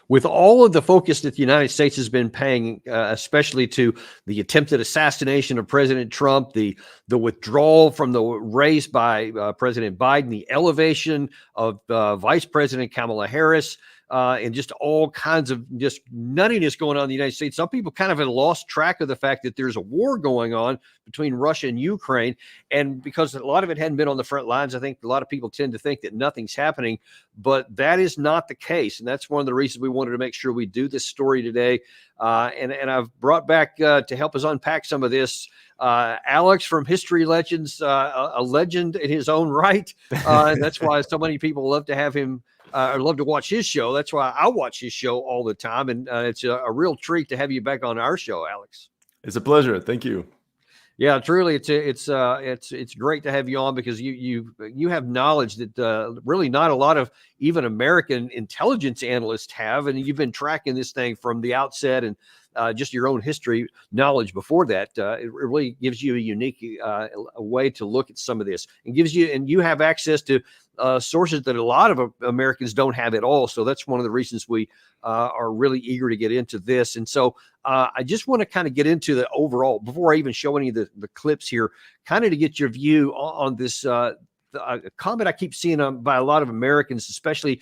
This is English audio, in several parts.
With all of the focus that the United States has been paying, especially to the attempted assassination of President Trump, the withdrawal from the race by President Biden, the elevation of Vice President Kamala Harris, and just all kinds of just nuttiness going on in the United States. Some people kind of have lost track of the fact that there's a war going on between Russia and Ukraine. And because a lot of it hadn't been on the front lines, I think a lot of people tend to think that nothing's happening, but that is not the case. And that's one of the reasons we wanted to make sure we do this story today. And I've brought back to help us unpack some of this, Alex from History Legends, a legend in his own right. And that's why so many people love to have him. I love to watch his show. That's why I watch his show all the time. And it's a real treat to have you back on our show, Alex. It's a pleasure. Thank you. Yeah, truly, it's great to have you on, because you have knowledge that really not a lot of even American intelligence analysts have, and you've been tracking this thing from the outset, and just your own history knowledge before that. It really gives you a unique a way to look at some of this, and you have access to sources that a lot of Americans don't have at all. So that's one of the reasons we are really eager to get into this. And so I just want to kind of get into the overall, before I even show any of the clips here, kind of to get your view on this comment I keep seeing by a lot of Americans, especially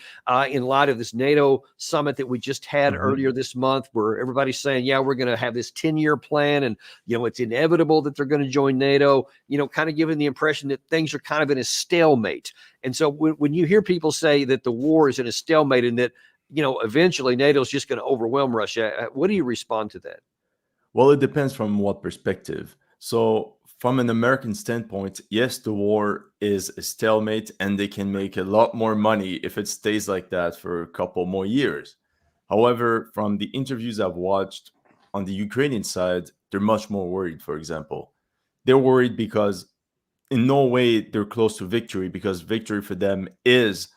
in light of this NATO summit that we just had earlier this month, where everybody's saying, yeah, we're going to have this 10-year plan, and, it's inevitable that they're going to join NATO, kind of giving the impression that things are kind of in a stalemate. And so when you hear people say that the war is in a stalemate and that, eventually NATO is just going to overwhelm Russia, what do you respond to that? Well, it depends from what perspective. So from an American standpoint, yes, the war is a stalemate, and they can make a lot more money if it stays like that for a couple more years. However, from the interviews I've watched on the Ukrainian side, they're much more worried, for example. They're worried because in no way they're close to victory, because victory for them is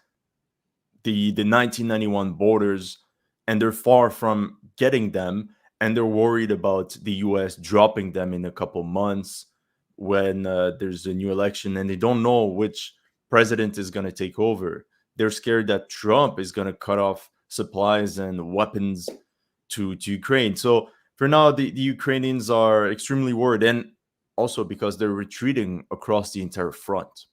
the 1991 borders, and they're far from getting them, and they're worried about the US dropping them in a couple months when there's a new election, and they don't know which president is going to take over. They're scared that Trump is going to cut off supplies and weapons to Ukraine. So for now, the Ukrainians are extremely worried, and also because they're retreating across the entire front.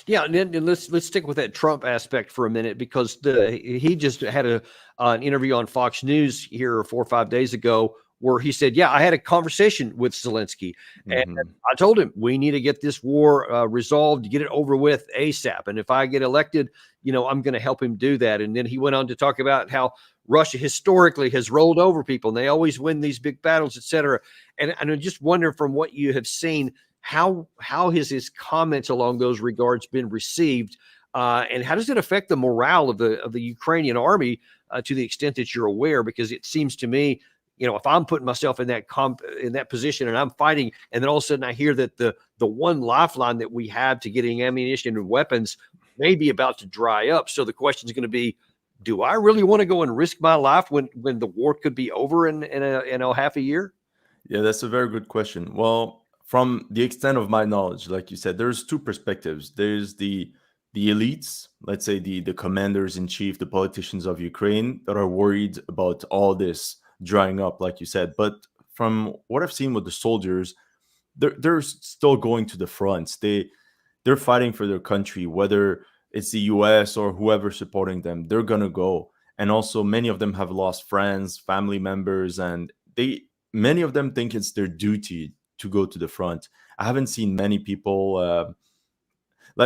Yeah, and let's stick with that Trump aspect for a minute, because he just had an interview on Fox News here 4 or 5 days ago, where he said, yeah, I had a conversation with Zelensky, and I told him we need to get this war resolved, get it over with ASAP. And if I get elected, I'm going to help him do that. And then he went on to talk about how Russia historically has rolled over people, and they always win these big battles, et cetera. And I just wonder, from what you have seen, how has his comments along those regards been received? And how does it affect the morale of the Ukrainian army to the extent that you're aware? Because it seems to me, if I'm putting myself in that position and I'm fighting, and then all of a sudden I hear that the one lifeline that we have to getting ammunition and weapons may be about to dry up. So the question is going to be, do I really want to go and risk my life when the war could be over in a half a year? Yeah, that's a very good question. Well, from the extent of my knowledge, like you said, there's two perspectives. There's the elites, let's say the commanders in chief, the politicians of Ukraine, that are worried about all this drying up, like you said. But from what I've seen with the soldiers, they're still going to the fronts. They're fighting for their country, whether it's the US or whoever supporting them. They're gonna go. And also, many of them have lost friends, family members, and many of them think it's their duty to go to the front. I haven't seen many people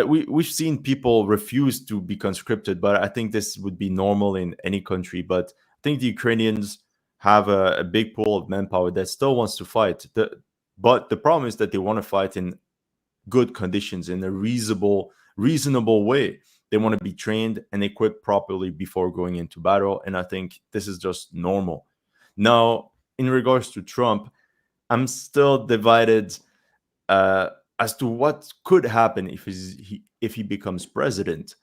we've seen people refuse to be conscripted, but I think this would be normal in any country. But I think the Ukrainians have a big pool of manpower that still wants to fight. But the problem is that they want to fight in good conditions, in a reasonable way. They want to be trained and equipped properly before going into battle. And I think this is just normal. Now, in regards to Trump, I'm still divided as to what could happen if he becomes president.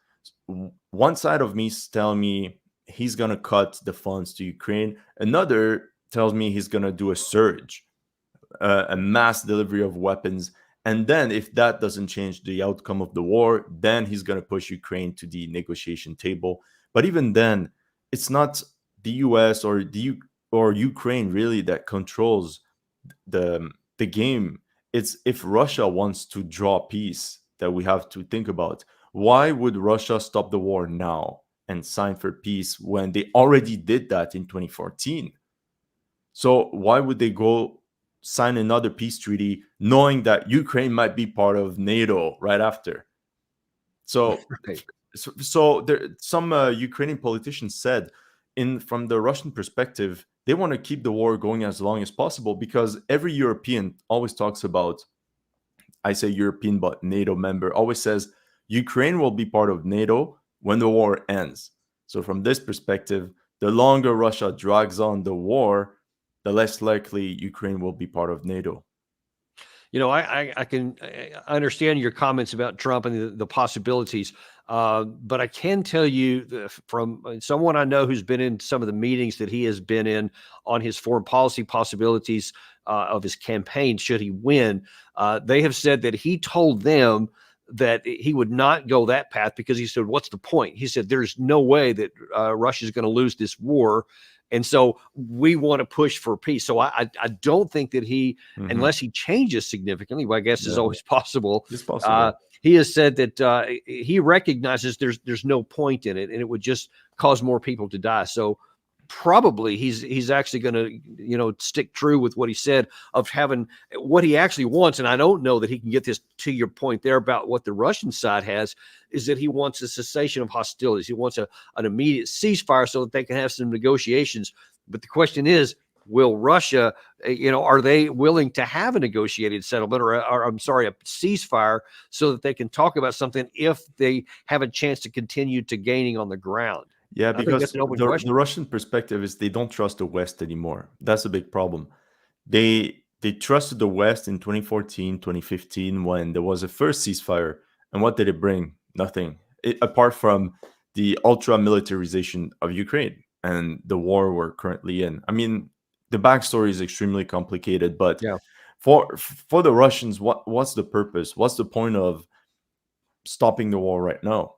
One side of me is telling me he's going to cut the funds to Ukraine. Another tells me he's going to do a surge, a mass delivery of weapons. And then if that doesn't change the outcome of the war, then he's going to push Ukraine to the negotiation table. But even then, it's not the US or or Ukraine really that controls the game. It's if Russia wants to draw peace that we have to think about. Why would Russia stop the war now and sign for peace when they already did that in 2014? So why would they go sign another peace treaty knowing that Ukraine might be part of NATO right after? So Right. so there, some Ukrainian politicians said, in from the Russian perspective, they want to keep the war going as long as possible because every European always talks about, I say European, but NATO member always says Ukraine will be part of NATO when the war ends. So from this perspective, the longer Russia drags on the war, the less likely Ukraine will be part of NATO. You know, I can understand your comments about Trump and the possibilities, but I can tell you from someone I know who's been in some of the meetings that he has been in on his foreign policy possibilities of his campaign, should he win, they have said that he told them that he would not go that path because he said, "What's the point?" He said, "There's no way that Russia is going to lose this war." And so we want to push for peace. So I don't think that he, Mhm. unless he changes significantly, well, I guess is Yeah, always possible. it's possible. He has said that he recognizes there's no point in it, and it would just cause more people to die. So probably he's actually going to stick true with what he said of having what he actually wants. And I don't know that he can get this to your point there about what the Russian side has, is that he wants a cessation of hostilities. He wants an immediate ceasefire so that they can have some negotiations. But the question is, will Russia, are they willing to have a negotiated settlement or I'm sorry, a ceasefire so that they can talk about something if they have a chance to continue to gaining on the ground? Yeah, I think because that's an open the question. Russian perspective is they don't trust the West anymore. That's a big problem. They trusted the West in 2014, 2015 when there was a first ceasefire. And what did it bring? Nothing. Apart from the ultra militarization of Ukraine and the war we're currently in. I mean, the backstory is extremely complicated, but Yeah. for the Russians, what's the purpose? What's the point of stopping the war right now?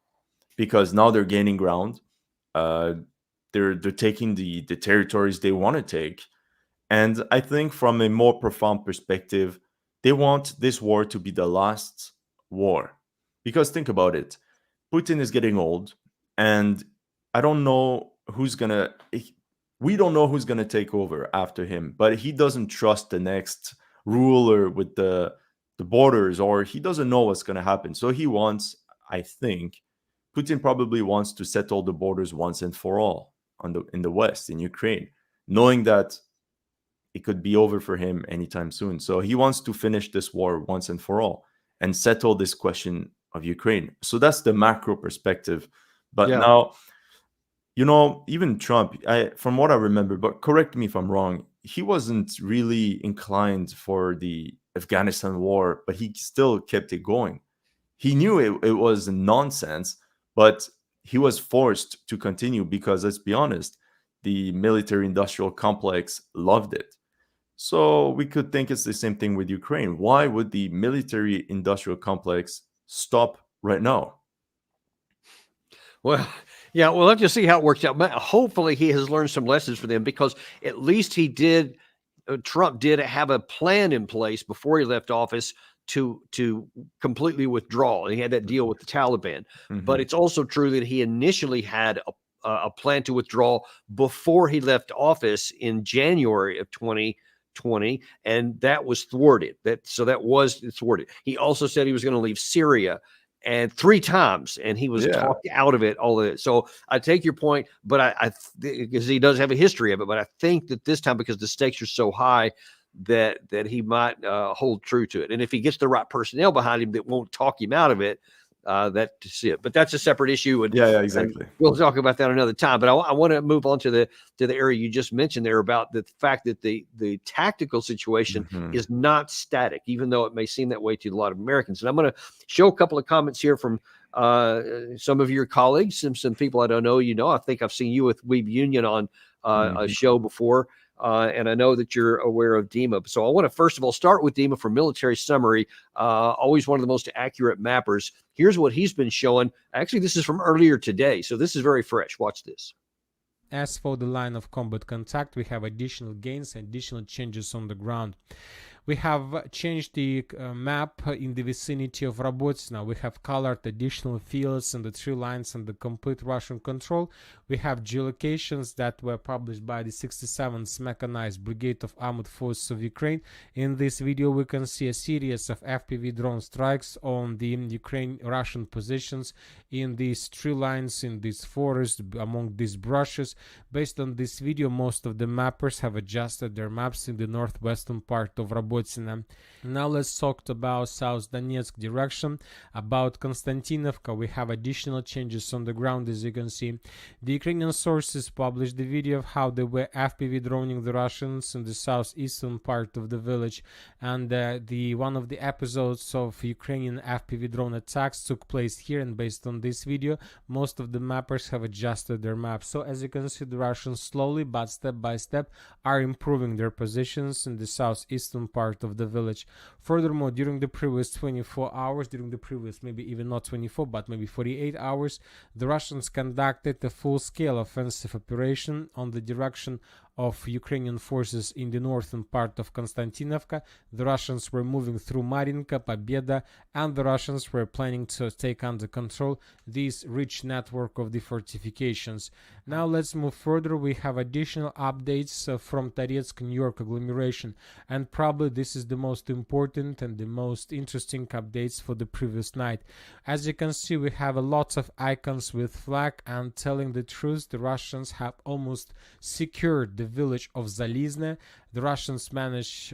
Because now they're gaining ground. Uh, they're taking the territories they want to take, and I think from a more profound perspective, they want this war to be the last war. Because think about it, Putin is getting old, and I don't know who's gonna. We don't know who's gonna take over after him, but he doesn't trust the next ruler with the borders, or he doesn't know what's gonna happen. So he wants, I think, Putin probably wants to settle the borders once and for all in the West, in Ukraine, knowing that it could be over for him anytime soon. So he wants to finish this war once and for all and settle this question of Ukraine. So that's the macro perspective. But Yeah. now, even Trump, from what I remember, but correct me if I'm wrong, he wasn't really inclined for the Afghanistan war, but he still kept it going. He knew it was nonsense, but he was forced to continue because, let's be honest, the military industrial complex loved it. So we could think it's the same thing with Ukraine. Why would the military industrial complex stop right now? Well, yeah, we'll have to see how it works out. But hopefully, he has learned some lessons for them because at least he did. Trump did have a plan in place before he left office to completely withdraw. And he had that deal with the Taliban. But Mhm. it's also true that he initially had a plan to withdraw before he left office in January of 2020, and that was thwarted. That was thwarted. He also said he was going to leave Syria and 3 times, and he was Yeah, talked out of it. All of it. So I take your point, but because he does have a history of it, but I think that this time, because the stakes are so high, that he might hold true to it. And if he gets the right personnel behind him that won't talk him out of it, that's it. But that's a separate issue, and yeah, and exactly. we'll talk about that another time. But I want to move on to the area you just mentioned there about the fact that the tactical situation Mhm. is not static, even though it may seem that way to a lot of Americans. And I'm going to show a couple of comments here from some of your colleagues, some people I don't know. I think I've seen you with Weeb Union on a Mhm. show before. And I know that you're aware of DEMA. So I want to first of all start with DEMA for military summary. Always one of the most accurate mappers. Here's what he's been showing. Actually, this is from earlier today. So this is very fresh. Watch this. As for the line of combat contact, we have additional gains and additional changes on the ground. We have changed the map in the vicinity of Robotyne. We have colored additional fields and the tree lines and the complete Russian control. We have geolocations that were published by the 67th Mechanized Brigade of Armored Forces of Ukraine. In this video, we can see a series of FPV drone strikes on the Ukraine-Russian positions in these tree lines, in this forest, among these brushes. Based on this video, most of the mappers have adjusted their maps in the northwestern part of Robotyne. Now let's talk about South Donetsk direction. About Konstantinovka, we have additional changes on the ground, as you can see. The Ukrainian sources published the video of how they were FPV droning the Russians in the southeastern part of the village, and one of the episodes of Ukrainian FPV drone attacks took place here, and based on this video, most of the mappers have adjusted their maps. So as you can see, the Russians slowly but step by step are improving their positions in the southeastern part of the village. Furthermore, during the previous 24 hours, during the previous maybe even not 24 but maybe 48 hours, the Russians conducted a full-scale offensive operation on the direction of Ukrainian forces in the northern part of Konstantinovka. The Russians were moving through Marinka, Pobeda, and the Russians were planning to take under control this rich network of the fortifications. Now let's move further. We have additional updates from Toretsk, New York agglomeration, and probably this is the most important and the most interesting updates for the previous night. As you can see, we have a lot of icons with flag, and telling the truth, the Russians have almost secured the village of Zalizne. The Russians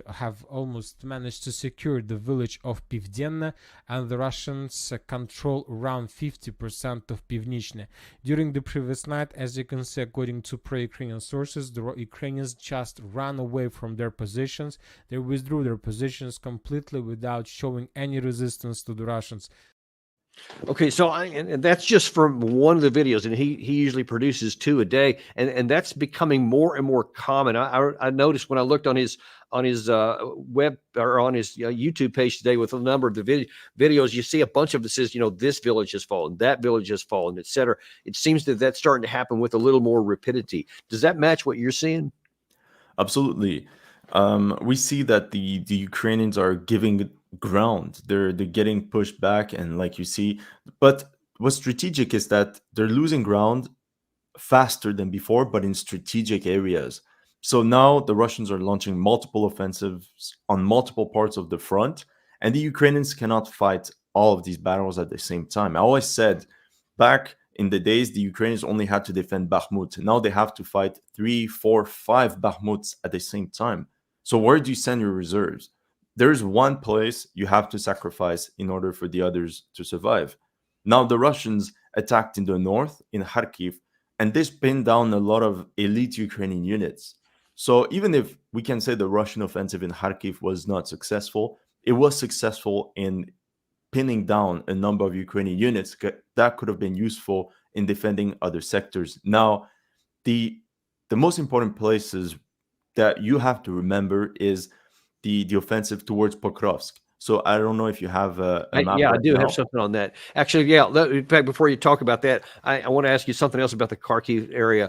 have almost managed to secure the village of Pivdenne, and the Russians control around 50% of Pivnichne. During the previous night, as you can see, according to pro-Ukrainian sources, the Ukrainians just ran away from their positions. They withdrew their positions completely without showing any resistance to the Russians. Okay, so and that's just from one of the videos, and he usually produces 2 a day, and that's becoming more and more common. I noticed when I looked on his web or on his YouTube page today with a number of the videos, you see a bunch of it says, this village has fallen, that village has fallen, etc. It seems that that's starting to happen with a little more rapidity. Does that match what you're seeing? Absolutely. We see that the Ukrainians are giving ground. They're getting pushed back, and like you see, but what's strategic is that they're losing ground faster than before, but in strategic areas. So now the Russians are launching multiple offensives on multiple parts of the front, and the Ukrainians cannot fight all of these battles at the same time. I always said back in the days, the Ukrainians only had to defend Bakhmut. Now they have to fight 3, 4, 5 Bakhmuts at the same time. So where do you send your reserves? There's one place you have to sacrifice in order for the others to survive. Now the Russians attacked in the north, in Kharkiv, and this pinned down a lot of elite Ukrainian units. So even if we can say the Russian offensive in Kharkiv was not successful, it was successful in pinning down a number of Ukrainian units that could have been useful in defending other sectors. Now, the most important places that you have to remember is the offensive towards Pokrovsk. So I don't know if you have a map Yeah, I right do now. have something on that. Actually, yeah. In fact, before you talk about that, I want to ask you something else about the Kharkiv area.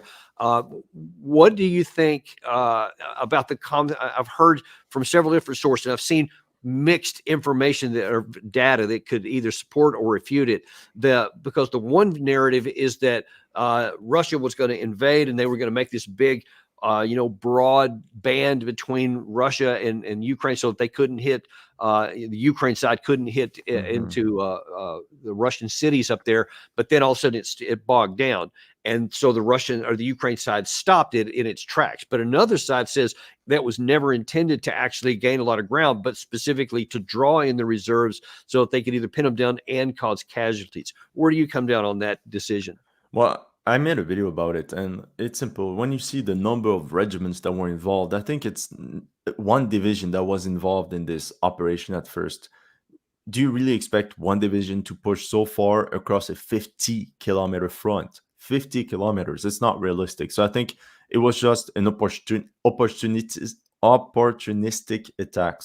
What do you think about the I've heard from several different sources. I've seen mixed information or data that could either support or refute it. Because the one narrative is that Russia was going to invade and they were going to make this big broad band between Russia and Ukraine, so that they couldn't hit the Ukraine side couldn't hit into the Russian cities up there. But then all of a sudden it bogged down, and so the Russian or the Ukraine side stopped it in its tracks. But another side says that was never intended to actually gain a lot of ground, but specifically to draw in the reserves so that they could either pin them down and cause casualties. Where do you come down on that decision? Well, I made a video about it, and it's simple. When you see the number of regiments that were involved, I think it's one division that was involved in this operation at first. Do you really expect one division to push so far across a 50-kilometer front? 50 kilometers, it's not realistic. So I think it was just an opportunistic attack,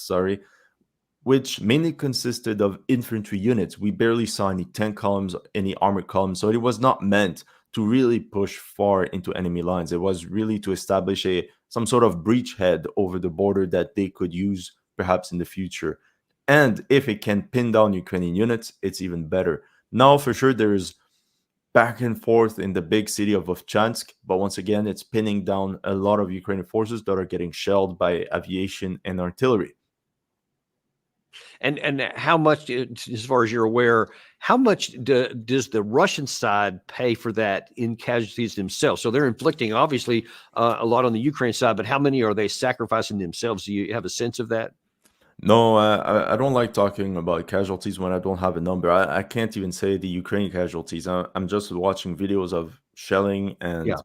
which mainly consisted of infantry units. We barely saw any tank columns, any armored columns, so it was not meant to really push far into enemy lines. It was really to establish some sort of breachhead over the border that they could use perhaps in the future. And if it can pin down Ukrainian units, it's even better. Now, for sure, there's back and forth in the big city of Vovchansk, but once again, it's pinning down a lot of Ukrainian forces that are getting shelled by aviation and artillery. And how much, as far as you're aware, how much does the Russian side pay for that in casualties themselves? So they're inflicting, obviously, a lot on the Ukraine side, but how many are they sacrificing themselves? Do you have a sense of that? No, I don't like talking about casualties when I don't have a number. I can't even say the Ukraine casualties. I'm just watching videos of shelling and Yeah.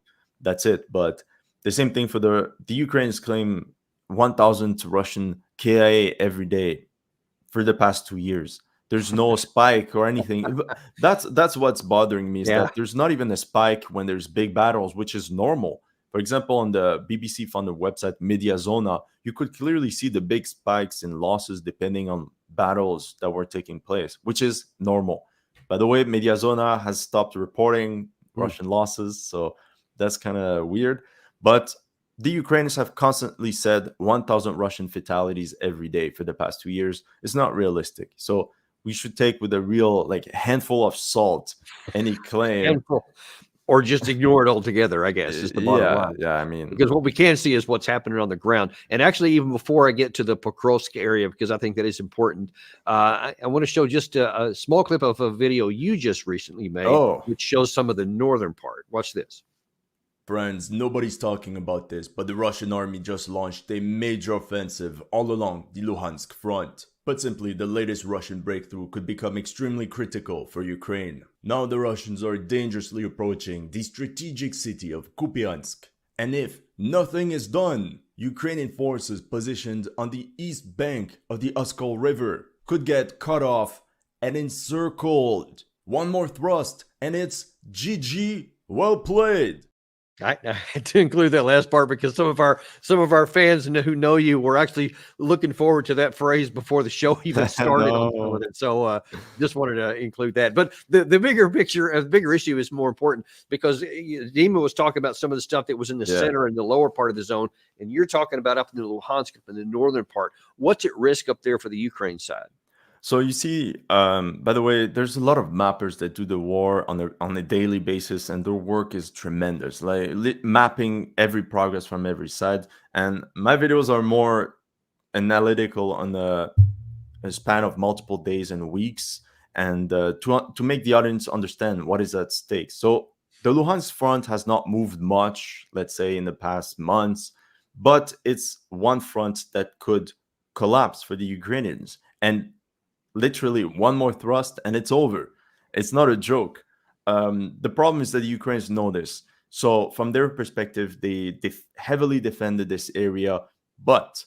that's it. But the same thing for the Ukrainians claim 1,000 Russian KIA every day for the past 2 years. There's no spike or anything. That's what's bothering me is Yeah. that there's not even a spike when there's big battles, which is normal. For example, on the BBC funded website Mediazona, you could clearly see the big spikes in losses depending on battles that were taking place, which is normal. By the way, Mediazona has stopped reporting Russian losses, so that's kind of weird. But the Ukrainians have constantly said 1,000 Russian fatalities every day for the past 2 years. It's not realistic. So we should take with a real handful of salt any claim. Handful. Or just ignore it altogether, I guess, is the bottom line. Yeah, I mean, because what we can see is what's happening on the ground. And actually, even before I get to the Pokrovsk area, because I think that is important, I want to show just a small clip of a video you just recently made, which shows some of the northern part. Watch this. Friends, nobody's talking about this, but the Russian army just launched a major offensive all along the Luhansk front. Put simply, the latest Russian breakthrough could become extremely critical for Ukraine. Now the Russians are dangerously approaching the strategic city of Kupiansk. And if nothing is done, Ukrainian forces positioned on the east bank of the Oskol River could get cut off and encircled. One more thrust, and it's GG, well played. I had to include that last part because some of our fans who know you were actually looking forward to that phrase before the show even started. On some of it. So just wanted to include that. But the bigger picture, the bigger issue is more important because Dima was talking about some of the stuff that was in the center and the lower part of the zone, and you're talking about up in the Luhansk, up in the northern part. What's at risk up there for the Ukraine side? So you see, by the way, there's a lot of mappers that do the war on a daily basis, and their work is tremendous, mapping every progress from every side. And my videos are more analytical on a span of multiple days and weeks, and to make the audience understand what is at stake. So the Luhansk front has not moved much, let's say, in the past months, but it's one front that could collapse for the Ukrainians. And literally one more thrust and it's over. It's not a joke. The problem is that the Ukrainians know this. So from their perspective, they heavily defended this area. But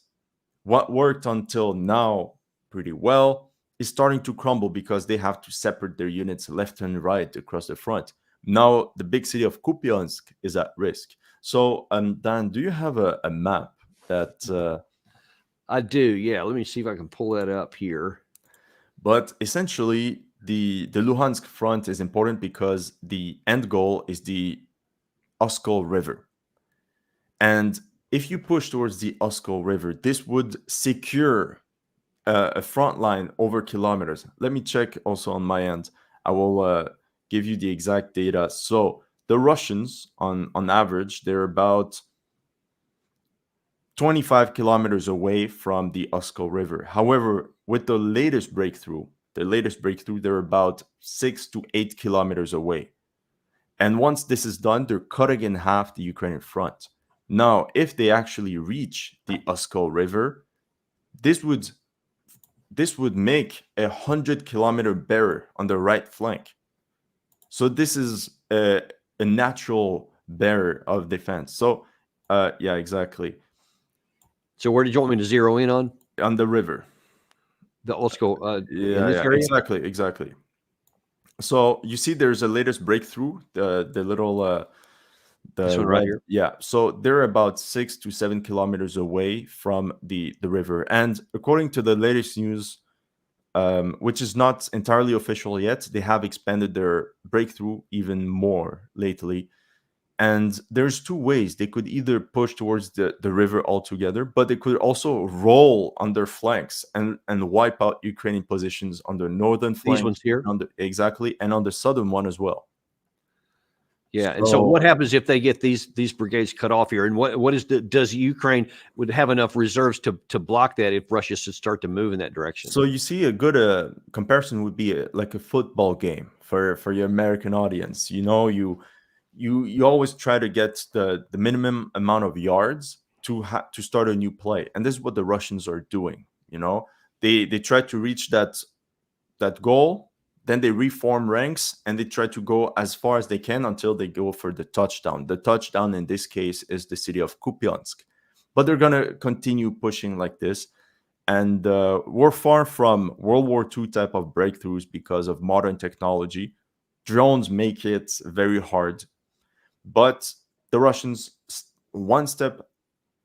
what worked until now pretty well is starting to crumble because they have to separate their units left and right across the front. Now, the big city of Kupiansk is at risk. So, Dan, do you have a map that... I do, yeah. Let me see if I can pull that up here. But essentially, the Luhansk front is important because the end goal is the Oskol River. And if you push towards the Oskol River, this would secure a front line over kilometers. Let me check also on my end. I will give you the exact data. So the Russians, on average, they're about 25 kilometers away from the Oskol River. However, with the latest breakthrough, they're about 6 to 8 kilometers away. And once this is done, they're cutting in half the Ukrainian front. Now, if they actually reach the Oskol River, this would make a 100-kilometer barrier on the right flank. So this is a natural barrier of defense. So, yeah, exactly. So where did you want me to zero in on? On the river. The Oskol. Yeah, exactly. So you see, there's a latest breakthrough. The little this one right here. Yeah. So they're about 6 to 7 kilometers away from the river, and according to the latest news, which is not entirely official yet. They have expanded their breakthrough even more lately. And there's two ways. They could either push towards the river altogether, but they could also roll on their flanks and wipe out Ukrainian positions on the northern These flank, ones here. exactly, and on the southern one as well. Yeah, and so what happens if they get these brigades cut off here? And does Ukraine would have enough reserves to block that if Russia should start to move in that direction? So you see, a good comparison would be like a football game for your American audience. You know, you always try to get the minimum amount of yards to start a new play, and this is what the Russians are doing. You know, they try to reach that goal. Then they reform ranks and they try to go as far as they can until they go for the touchdown. The touchdown in this case is the city of Kupiansk. But they're going to continue pushing like this. And we're far from World War II type of breakthroughs because of modern technology. Drones make it very hard. But the Russians, one step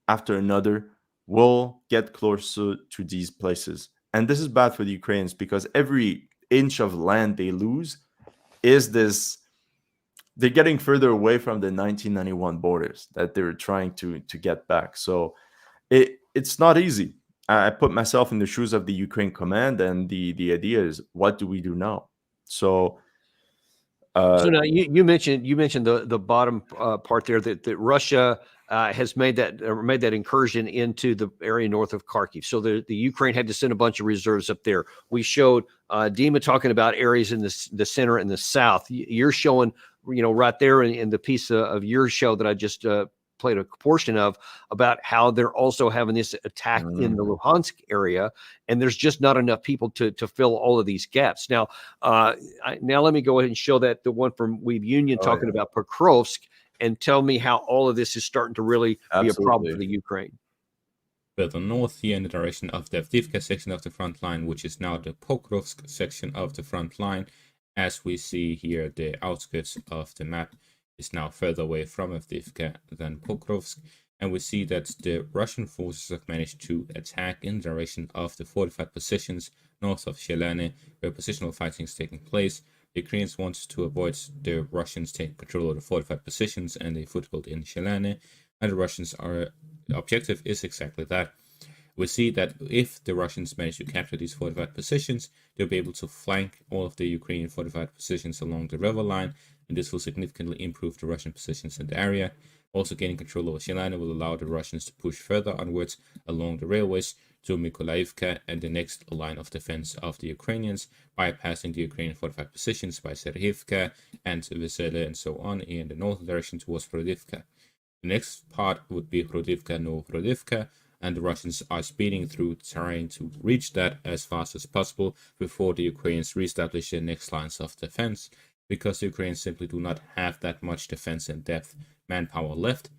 after another, will get closer to these places. And this is bad for the Ukrainians because every inch of land they lose is this, they're getting further away from the 1991 borders that they're trying to get back. So it's not easy. I put myself in the shoes of the Ukraine command, and the idea is, what do we do now? So now you mentioned the bottom part there that Russia has made that incursion into the area north of Kharkiv. So the Ukraine had to send a bunch of reserves up there. We showed Dima talking about areas in the center and the south. You're showing, right there in the piece of your show that I just played a portion of, about how they're also having this attack in the Luhansk area, and there's just not enough people to fill all of these gaps. Now, now let me go ahead and show that the one from Weeb Union talking about Pokrovsk, and tell me how all of this is starting to really be a problem for the Ukraine. Further north here in the direction of the Avdiivka section of the front line, which is now the Pokrovsk section of the front line. As we see here, the outskirts of the map is now further away from Avdiivka than Pokrovsk, and we see that the Russian forces have managed to attack in the direction of the fortified positions north of Shelane, where positional fighting is taking place. The Ukrainians want to avoid the Russians taking control of the fortified positions and a foothold in Shelane, and the objective is exactly that. We see that if the Russians manage to capture these fortified positions, they'll be able to flank all of the Ukrainian fortified positions along the river line, and this will significantly improve the Russian positions in the area. Also, gaining control over Shelane will allow the Russians to push further onwards along the railways to Mykolaiivka and the next line of defense of the Ukrainians, bypassing the Ukrainian fortified positions by Serhivka and Vesele and so on in the northern direction towards Hrodivka. The next part would be Hrodivka, and the Russians are speeding through trying to reach that as fast as possible before the Ukrainians reestablish their next lines of defense, because the Ukrainians simply do not have that much defense in depth manpower left.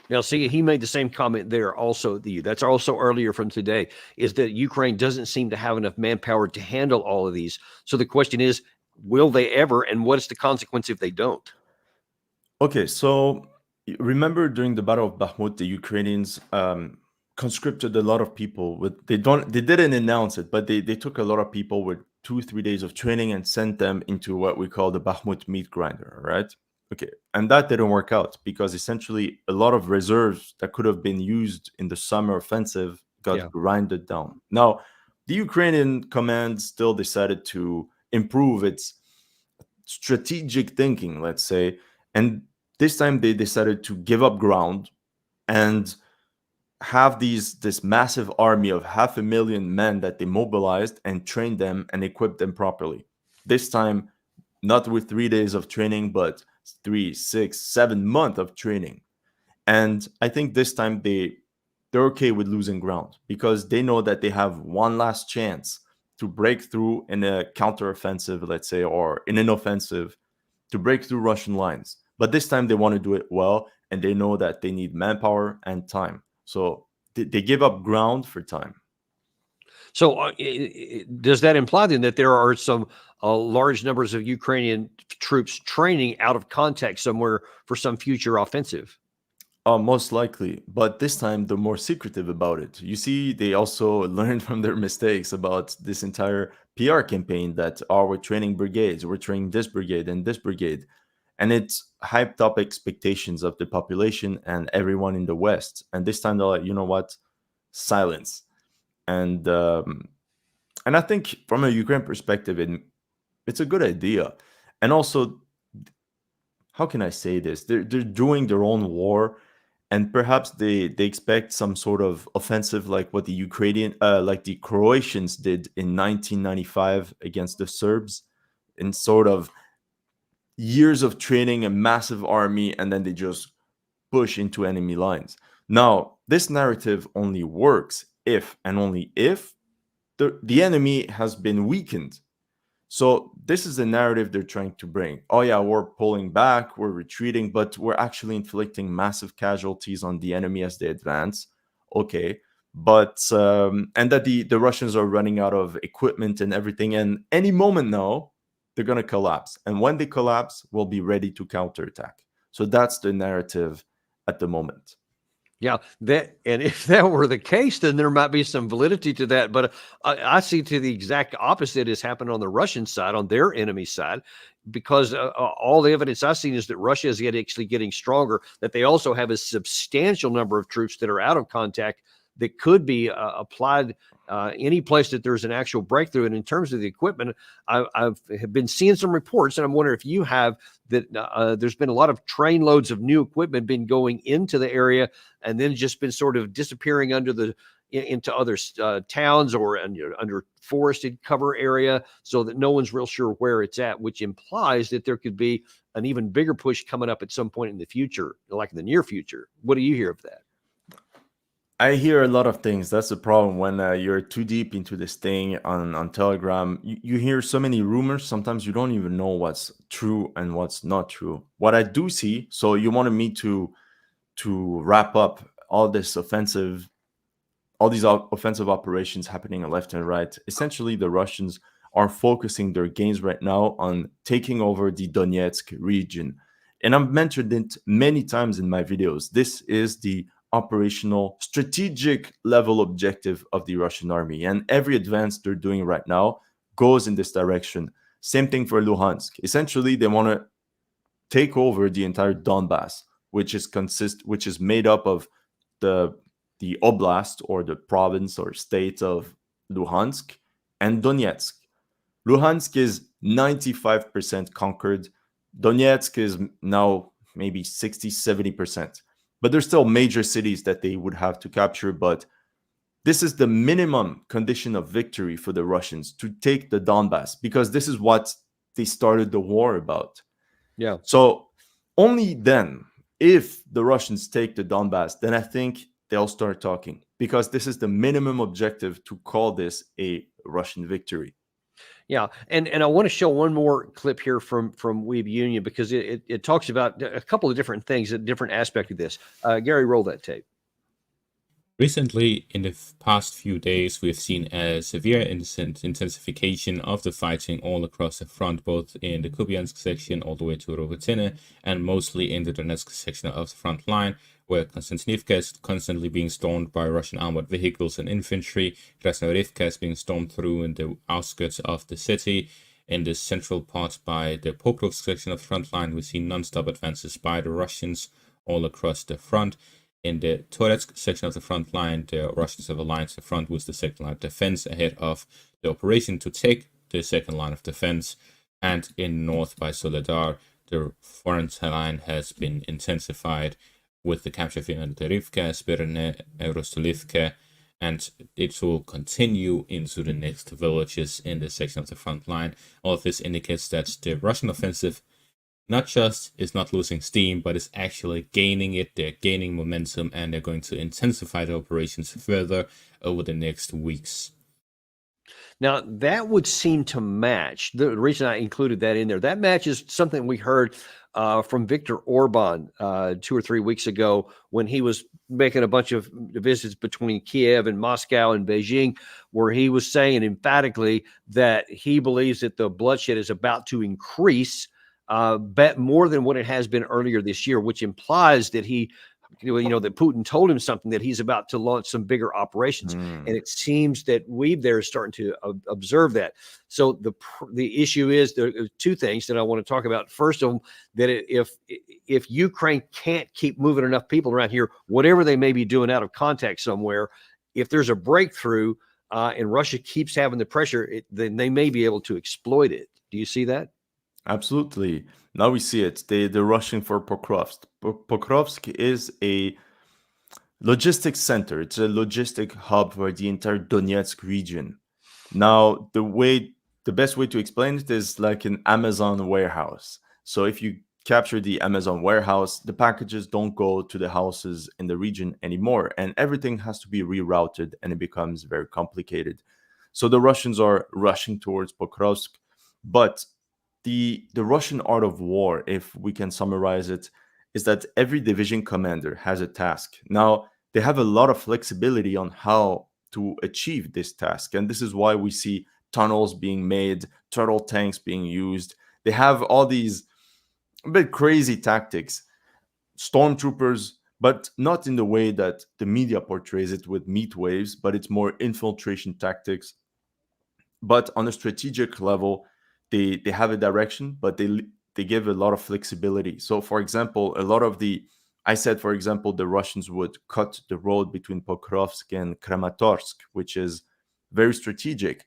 Now, see, he made the same comment there also. That's also earlier from today, is that Ukraine doesn't seem to have enough manpower to handle all of these. So the question is, will they ever, and what is the consequence if they don't? Okay, so remember during the Battle of Bakhmut, the Ukrainians conscripted a lot of people they didn't announce it, but they took a lot of people with 2-3 days of training and sent them into what we call the Bakhmut meat grinder, right? Okay, and that didn't work out because essentially a lot of reserves that could have been used in the summer offensive got grinded down. Now, the Ukrainian command still decided to improve its strategic thinking, let's say, and this time they decided to give up ground and have this massive army of 500,000 men that they mobilized and trained them and equipped them properly. This time, not with 3 days of training, but 3, 6, 7 months of training. And I think this time they're okay with losing ground because they know that they have one last chance to break through in a counteroffensive, let's say, or in an offensive to break through Russian lines. But this time they want to do it well, and they know that they need manpower and time. So they give up ground for time. So does that imply then that there are some large numbers of Ukrainian troops training out of context somewhere for some future offensive? Most likely, but this time they're more secretive about it. You see, they also learned from their mistakes about this entire PR campaign that, oh, we're training brigades, we're training this brigade and this brigade. And it's hyped up expectations of the population and everyone in the West. And this time they're like, you know what? Silence. And I think from a Ukraine perspective, it's a good idea. And also, how can I say this? They're doing their own war, and perhaps they expect some sort of offensive like what the like the Croatians did in 1995 against the Serbs, in sort of years of training, a massive army, and then they just push into enemy lines. Now, this narrative only works if and only if the enemy has been weakened. So this is the narrative they're trying to bring. Oh yeah, we're pulling back, we're retreating, but we're actually inflicting massive casualties on the enemy as they advance. Okay, but and that the Russians are running out of equipment and everything, and any moment now they're gonna collapse. And when they collapse, we'll be ready to counterattack. So that's the narrative at the moment. Yeah, and if that were the case, then there might be some validity to that. But I see to the exact opposite has happened on the Russian side, on their enemy side, because all the evidence I've seen is that Russia is actually getting stronger, that they also have a substantial number of troops that are out of contact that could be applied any place that there's an actual breakthrough. And in terms of the equipment, I've been seeing some reports, and I'm wondering if you have, that there's been a lot of train loads of new equipment been going into the area and then just been sort of disappearing into other towns or under forested cover area, so that no one's real sure where it's at, which implies that there could be an even bigger push coming up at some point in the future, like in the near future. What do you hear of that? I hear a lot of things. That's the problem when you're too deep into this thing on Telegram. You hear so many rumors. Sometimes you don't even know what's true and what's not true. What I do see, so you wanted me to wrap up all these offensive operations happening on left and right. Essentially, the Russians are focusing their gains right now on taking over the Donetsk region. And I've mentioned it many times in my videos. This is the operational strategic level objective of the Russian army, and every advance they're doing right now goes in this direction. Same thing for Luhansk. Essentially, they want to take over the entire Donbass, which is made up of the oblast, or the province or state of Luhansk, and Donetsk. Luhansk is 95% conquered. Donetsk is now maybe 60-70%. But there's still major cities that they would have to capture. But this is the minimum condition of victory for the Russians, to take the Donbass, because this is what they started the war about. Yeah. So only then, if the Russians take the Donbass, then I think they'll start talking, because this is the minimum objective to call this a Russian victory. Yeah, and I want to show one more clip here from Weeb Union, because it talks about a couple of different things, a different aspect of this. Gary, roll that tape. Recently, in the past few days, we've seen a severe intensification of the fighting all across the front, both in the Kupiansk section all the way to Robotyne, and mostly in the Donetsk section of the front line, where Konstantinivka is constantly being stormed by Russian armored vehicles and infantry. Krasnoyarivka is being stormed through in the outskirts of the city. In the central part by the Pokrovsk section of the front line, we see non-stop advances by the Russians all across the front. In the Toretsk section of the front line, the Russians have aligned the front with the second line of defense ahead of the operation to take the second line of defense. And in north by Soledar, the front line has been intensified with the capture of Inotarivka, Spirne, Rostolivka, and it will continue into the next villages in this section of the front line. All of this indicates that the Russian offensive not just is not losing steam, but is actually gaining it. They're gaining momentum, and they're going to intensify the operations further over the next weeks. Now, that would seem to match. The reason I included that in there, that matches something we heard from Viktor Orban 2 or 3 weeks ago, when he was making a bunch of visits between Kiev and Moscow and Beijing, where he was saying emphatically that he believes that the bloodshed is about to increase more than what it has been earlier this year, which implies that he that Putin told him something, that he's about to launch some bigger operations. And it seems that we there is starting to observe that. So the issue is, there are two things that I want to talk about. First of them, that if Ukraine can't keep moving enough people around here, whatever they may be doing out of contact somewhere, if there's a breakthrough and Russia keeps having the pressure, then they may be able to exploit it. Do you see that? Absolutely. Now we see it. They're rushing for Pokrovsk. Pokrovsk is a logistics center. It's a logistic hub for the entire Donetsk region. Now, the best way to explain it is like an Amazon warehouse. So if you capture the Amazon warehouse, the packages don't go to the houses in the region anymore, and everything has to be rerouted, and it becomes very complicated. So the Russians are rushing towards Pokrovsk, but the Russian art of war, if we can summarize it, is that every division commander has a task. Now, they have a lot of flexibility on how to achieve this task, and this is why we see tunnels being made, turtle tanks being used. They have all these a bit crazy tactics, stormtroopers, but not in the way that the media portrays it with meat waves, but it's more infiltration tactics. But on a strategic level, they have a direction, but they give a lot of flexibility. So, for example, I said, for example, the Russians would cut the road between Pokrovsk and Kramatorsk, which is very strategic.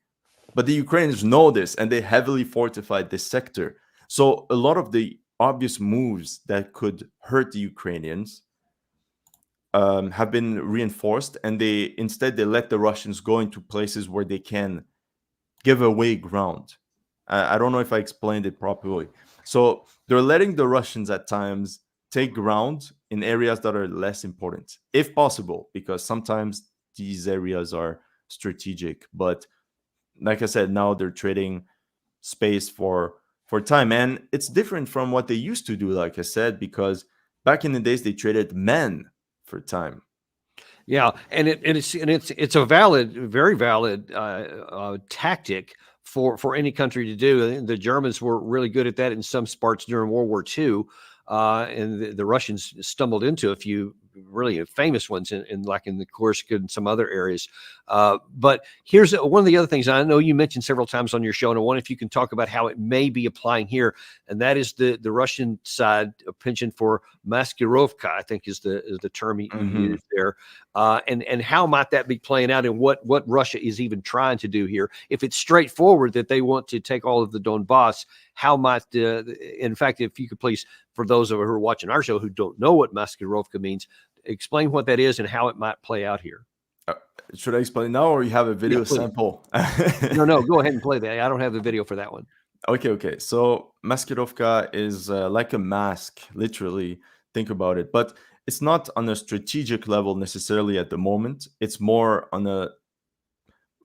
But the Ukrainians know this, and they heavily fortified this sector. So a lot of the obvious moves that could hurt the Ukrainians have been reinforced, and they let the Russians go into places where they can give away ground. I don't know if I explained it properly. So they're letting the Russians at times take ground in areas that are less important, if possible, because sometimes these areas are strategic. But like I said, now they're trading space for time, and it's different from what they used to do. Like I said, because back in the days they traded men for time. Yeah, and it's a very valid tactic for any country to do. The Germans were really good at that in some parts during World War II, and the Russians stumbled into a few really famous ones in like in the Kursk and some other areas. But here's one of the other things I know you mentioned several times on your show, and I wonder if you can talk about how it may be applying here, and that is the Russian side penchant for maskirovka, I think is the term you used there, and how might that be playing out, and what Russia is even trying to do here. If it's straightforward that they want to take all of the Donbass, how might in fact, if you could please, for those who are watching our show who don't know what maskirovka means, explain what that is and how it might play out here. Should I explain now, or you have a video sample? No, go ahead and play that. I don't have the video for that one. Okay. So maskirovka is like a mask, literally. Think about it. But it's not on a strategic level necessarily at the moment. It's more on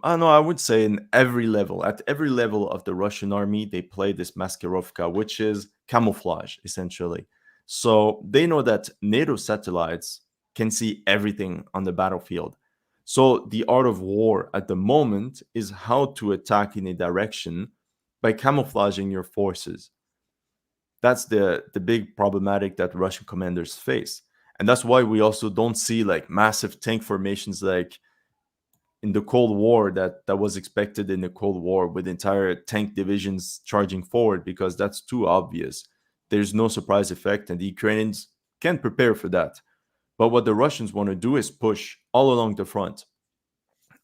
I don't know, I would say in every level. At every level of the Russian army, they play this maskirovka, which is camouflage, essentially. So they know that NATO satellites can see everything on the battlefield. So the art of war at the moment is how to attack in a direction by camouflaging your forces. That's the big problematic that Russian commanders face. And that's why we also don't see like massive tank formations like in the Cold War that was expected in the Cold War, with entire tank divisions charging forward, because that's too obvious. There's no surprise effect, and the Ukrainians can prepare for that. But what the Russians want to do is push all along the front,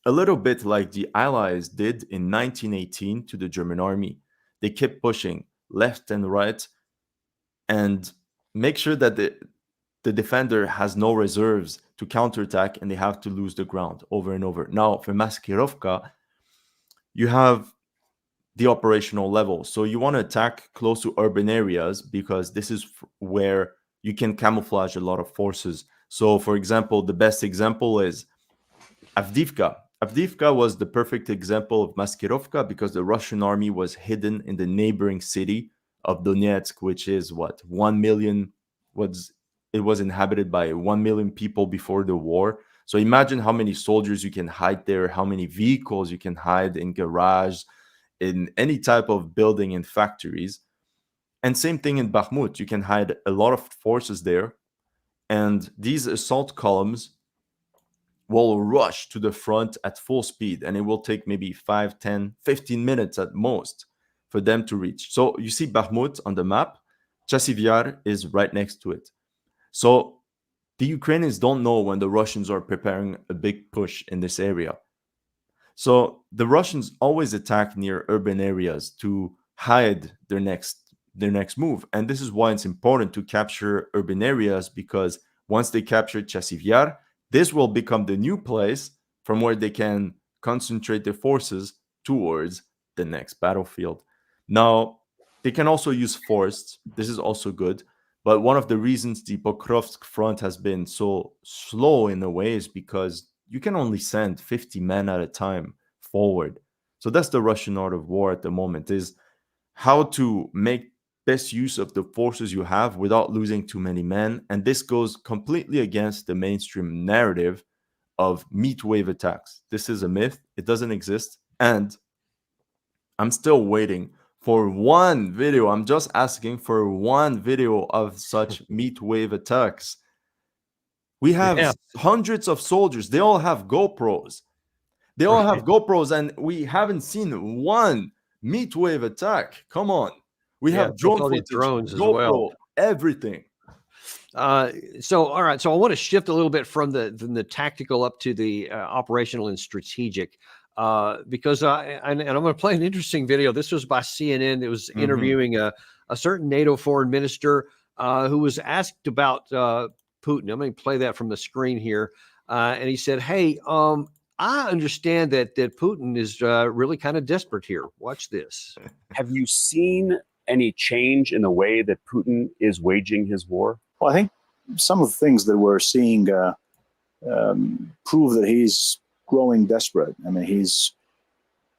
a little bit like the Allies did in 1918 to the German army. They kept pushing left and right and make sure that the defender has no reserves to counterattack, and they have to lose the ground over and over. Now, for maskirovka, you have the operational level. So you want to attack close to urban areas, because this is where you can camouflage a lot of forces. So, for example, the best example is Avdiivka. Avdiivka was the perfect example of maskirovka, because the Russian army was hidden in the neighboring city of Donetsk, which is 1 million, it was inhabited by 1 million people before the war. So imagine how many soldiers you can hide there, how many vehicles you can hide in garage, in any type of building and factories. And same thing in Bakhmut. You can hide a lot of forces there. And these assault columns will rush to the front at full speed, and it will take maybe 5, 10, 15 minutes at most for them to reach. So you see Bakhmut on the map, Chasiv Yar is right next to it. So the Ukrainians don't know when the Russians are preparing a big push in this area. So the Russians always attack near urban areas to hide their next move. And this is why it's important to capture urban areas, because once they capture Chasiv Yar, this will become the new place from where they can concentrate their forces towards the next battlefield. Now, they can also use forests. This is also good. But one of the reasons the Pokrovsk front has been so slow in a way is because you can only send 50 men at a time forward. So that's the Russian art of war at the moment, is how to make best use of the forces you have without losing too many men. And this goes completely against the mainstream narrative of meat wave attacks. This is a myth. It doesn't exist. And I'm still waiting for one video. I'm just asking for one video of such meat wave attacks. We have hundreds of soldiers. They all have GoPros. They all have GoPros, and we haven't seen one meat wave attack. Come on. We have drone footage, drones GoPro, as well. Everything. So, all right. So I want to shift a little bit from the tactical up to the operational and strategic, because and I'm going to play an interesting video. This was by CNN. It was interviewing a certain NATO foreign minister who was asked about Putin. I'm going to play that from the screen here. And he said, hey, I understand that Putin is really kind of desperate here. Watch this. Have you seen any change in the way that Putin is waging his war? Well, I think some of the things that we're seeing prove that he's growing desperate. I mean, he's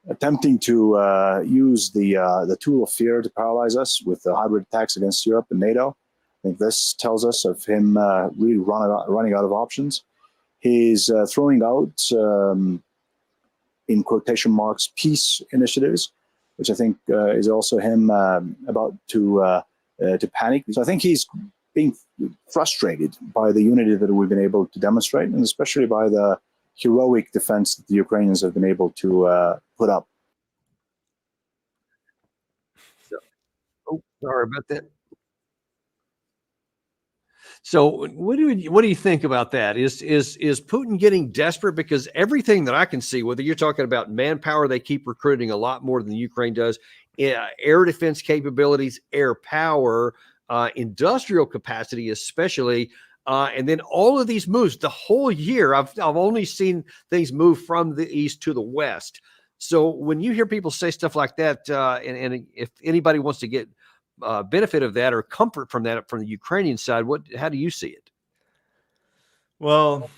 attempting to use the tool of fear to paralyze us with the hybrid attacks against Europe and NATO. I think this tells us of him really running out of options. He's throwing out, in quotation marks, peace initiatives, which I think is also him about to panic. So I think he's being frustrated by the unity that we've been able to demonstrate, and especially by the heroic defense that the Ukrainians have been able to put up. Oh, sorry about that. So what do you think about that? Is Putin getting desperate? Because everything that I can see, whether you're talking about manpower, they keep recruiting a lot more than Ukraine does, air defense capabilities, air power, industrial capacity, especially, and then all of these moves. The whole year, I've only seen things move from the east to the west. So when you hear people say stuff like that, and if anybody wants to get benefit of that or comfort from that from the Ukrainian side, how do you see it? Well,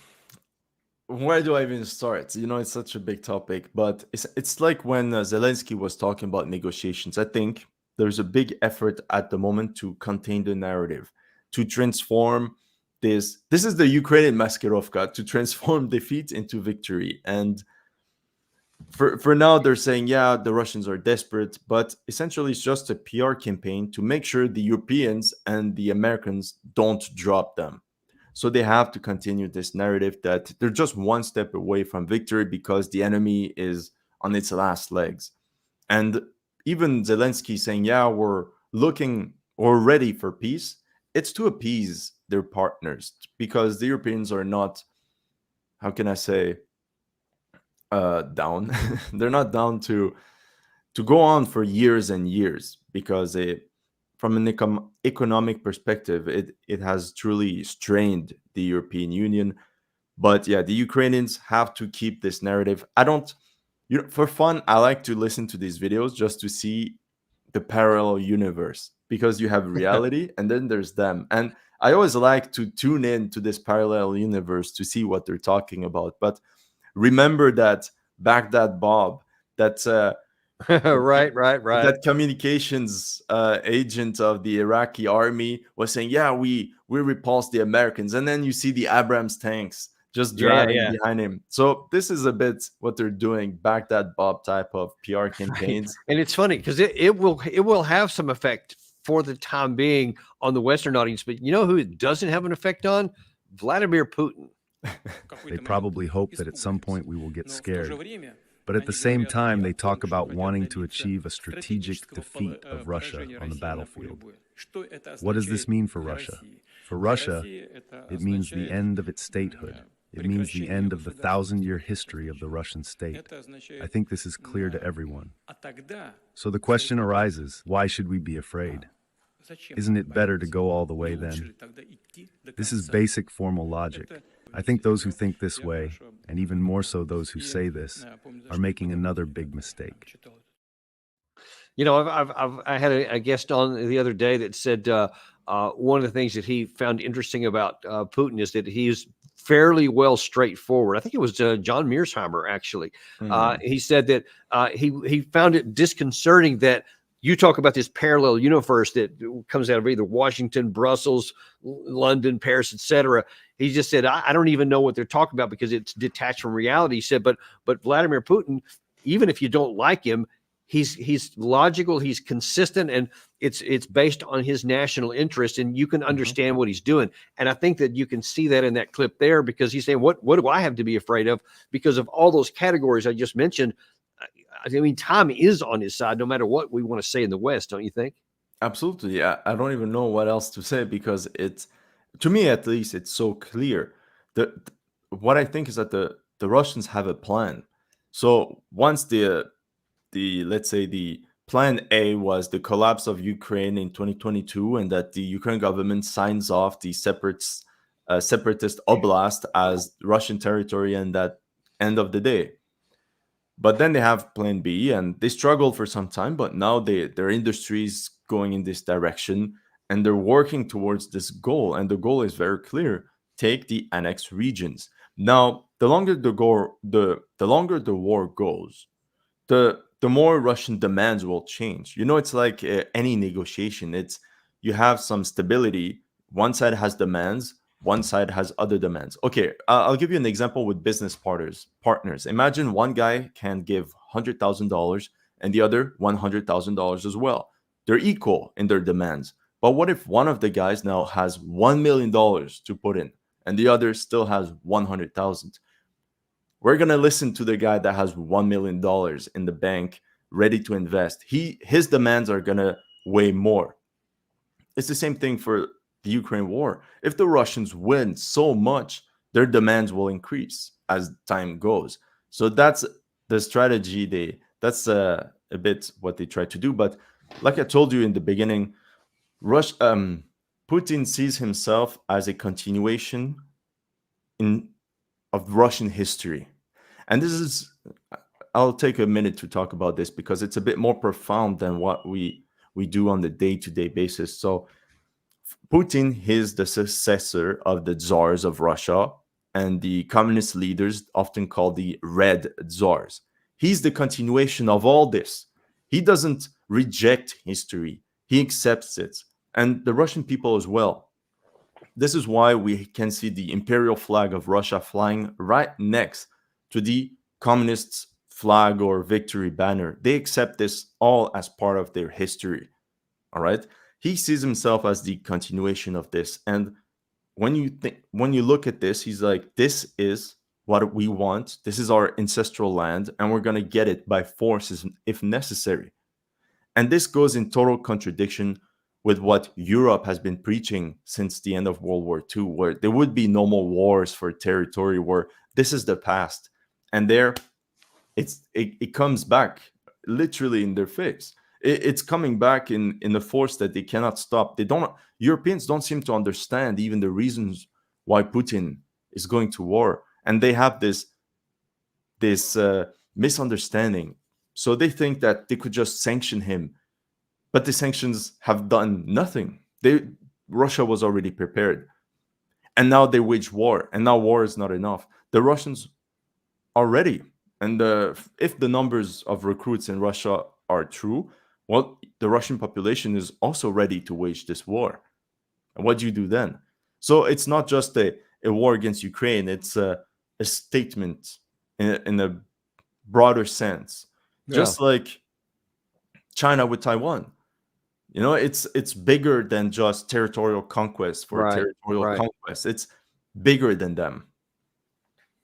where do I even start? You know, it's such a big topic, but it's like when Zelensky was talking about negotiations. I think there's a big effort at the moment to contain the narrative, to transform this. This is the Ukrainian Maskirovka, to transform defeat into victory. And for now, they're saying, yeah, the Russians are desperate, but essentially it's just a PR campaign to make sure the Europeans and the Americans don't drop them. So they have to continue this narrative that they're just one step away from victory because the enemy is on its last legs. And even Zelensky saying, yeah, we're ready for peace. It's to appease their partners, because the Europeans are not, how can I say, down. They're not down to go on for years and years, because from an economic perspective, it has truly strained the European Union. But yeah, the Ukrainians have to keep this narrative. For fun, I like to listen to these videos just to see the parallel universe, because you have reality and then there's them. And I always like to tune in to this parallel universe to see what they're talking about. But remember that Baghdad Bob, that right. that communications agent of the Iraqi army was saying, yeah, we repulsed the Americans, and then you see the Abrams tanks just driving behind him. So this is a bit what they're doing, Baghdad Bob type of PR campaigns. And it's funny because it will have some effect for the time being on the Western audience. But you know who it doesn't have an effect on? Vladimir Putin. They probably hope that at some point we will get scared. But at the same time, they talk about wanting to achieve a strategic defeat of Russia on the battlefield. What does this mean for Russia? For Russia, it means the end of its statehood. It means the end of the 1,000-year history of the Russian state. I think this is clear to everyone. So the question arises, why should we be afraid? Isn't it better to go all the way then? This is basic formal logic. I think those who think this way, and even more so those who say this, are making another big mistake. You know, I had a guest on the other day that said one of the things that he found interesting about Putin is that he's fairly well straightforward. I think it was John Mearsheimer, actually. He said that he found it disconcerting that you talk about this parallel universe that comes out of either Washington, Brussels, London, Paris, etc. He just said, I don't even know what they're talking about because it's detached from reality. He said, but Vladimir Putin, even if you don't like him, he's logical, he's consistent, and it's based on his national interest, and you can understand what he's doing. And I think that you can see that in that clip there, because he's saying, what do I have to be afraid of? Because of all those categories I just mentioned. I mean, time is on his side, no matter what we want to say in the West, don't you think? Absolutely. I don't even know what else to say, because it's, to me at least, it's so clear. What I think is that the Russians have a plan. So once the let's say the plan A was the collapse of Ukraine in 2022, and that the Ukraine government signs off the separatist oblast as Russian territory, and that end of the day. But then they have plan B, and they struggled for some time, but now their industry is going in this direction, and they're working towards this goal. And the goal is very clear: take the annexed regions. Now, the longer the longer the war goes, the more Russian demands will change. You know, it's like any negotiation. It's, you have some stability. One side has demands, one side has other demands. Okay, I'll give you an example with business partners. Imagine one guy can give $100,000 and the other $100,000 as well. They're equal in their demands. But what if one of the guys now has $1 million to put in and the other still has 100,000? We're going to listen to the guy that has $1 million in the bank ready to invest. His demands are going to weigh more. It's the same thing for the Ukraine war. If the Russians win so much, their demands will increase as time goes. So that's the strategy. That's a bit what they try to do. But like I told you in the beginning, Putin sees himself as a continuation of Russian history. And this is, I'll take a minute to talk about this because it's a bit more profound than what we do on the day-to-day basis. So Putin is the successor of the Tsars of Russia and the communist leaders, often called the Red Tsars. He's the continuation of all this. He doesn't reject history. He accepts it. And the Russian people as well. This is why we can see the imperial flag of Russia flying right next to the communist flag or victory banner. They accept this all as part of their history. All right. He sees himself as the continuation of this. And when you look at this, he's like, this is what we want. This is our ancestral land, and we're going to get it by force if necessary. And this goes in total contradiction with what Europe has been preaching since the end of World War II, where there would be no more wars for territory, where this is the past. And there, it comes back literally in their face. It's coming back in a force that they cannot stop. Europeans don't seem to understand even the reasons why Putin is going to war, and they have this misunderstanding. So they think that they could just sanction him, but the sanctions have done nothing. Russia was already prepared, and now they wage war, and now war is not enough. The Russians are ready, and if the numbers of recruits in Russia are true, well, the Russian population is also ready to wage this war. And what do you do then? So it's not just a war against Ukraine. It's a statement in a broader sense. Yeah. Just like China with Taiwan. You know, it's bigger than just territorial conquest for Right, territorial right. conquest. It's bigger than them.